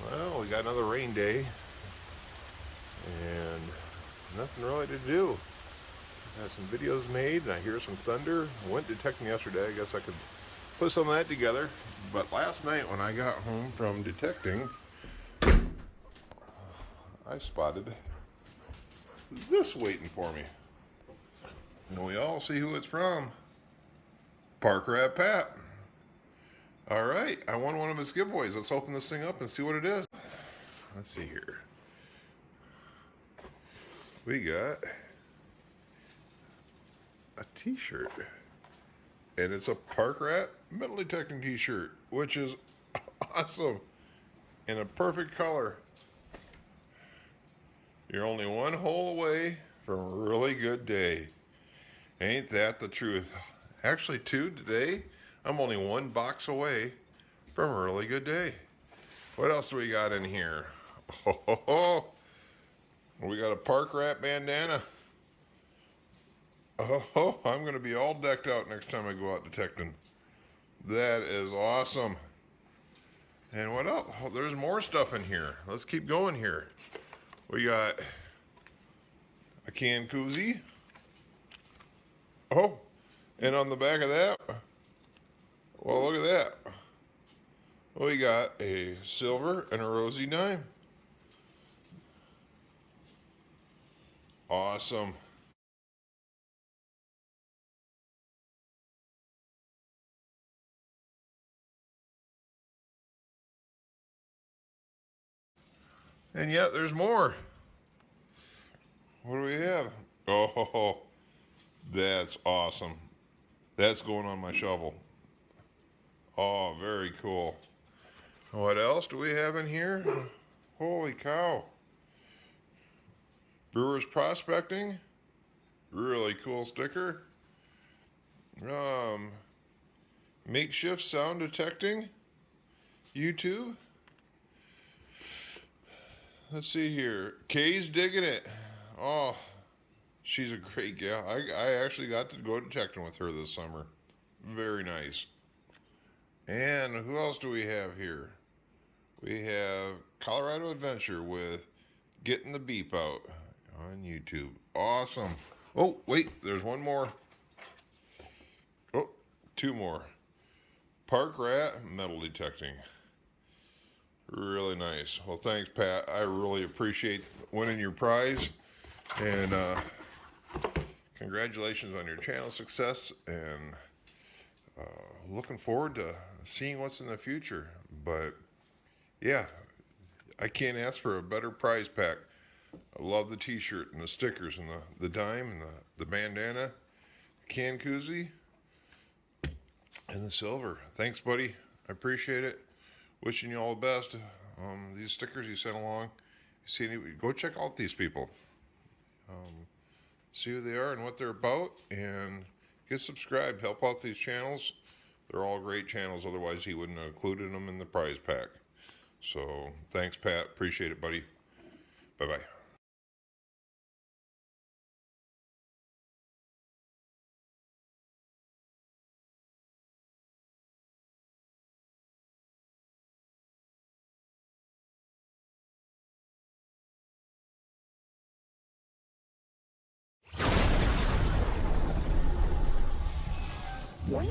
Well, we got another rain day and nothing really to do. Got some videos made and I hear some thunder. I went detecting yesterday. I guess I could put some of that together. But last night when I got home from detecting, I spotted this waiting for me. And we all see who it's from. Park Rat Pat. All right, I won one of his giveaways. Let's open this thing up and see what it is. Let's see here. We got a t-shirt. And it's a Park Rat metal detecting t-shirt, which is awesome. In a perfect color. You're only one hole away from a really good day. Ain't that the truth? Actually, today, I'm only one box away from a really good day. What else do we got in here? Oh, we got a Park Rat bandana. Oh, I'm going to be all decked out next time I go out detecting. That is awesome. And what else? Oh, there's more stuff in here. Let's keep going here. We got a can koozie. Oh, and on the back of that, well, look at that. We got a silver and a rosy dime. Awesome. And yet there's more. What do we have? Oh, that's awesome. That's going on my shovel. Oh, very cool. What else do we have in here? Holy cow. Brewers Prospecting. Really cool sticker. Makeshift sound detecting. YouTube. Let's see here. Kay's digging it. Oh, she's a great gal. I actually got to go detecting with her this summer. Very nice. And who else do we have here? We have Colorado Adventure with Getting the Beep Out on YouTube. Awesome. Oh, wait, there's one more. Oh, two more. Park Rat metal detecting. Really nice. Well, thanks, Pat. I really appreciate winning your prize. And congratulations on your channel success. And looking forward to seeing what's in the future. But yeah, I can't ask for a better prize pack. I love the t-shirt and the stickers and the dime and the bandana, can koozie, and the silver. Thanks, buddy. I appreciate it. Wishing you all the best. These stickers you sent along, go check out these people. See who they are and what they're about, and get subscribed. Help out these channels. They're all great channels. Otherwise, he wouldn't have included them in the prize pack. So, thanks, Pat. Appreciate it, buddy. Bye-bye. What?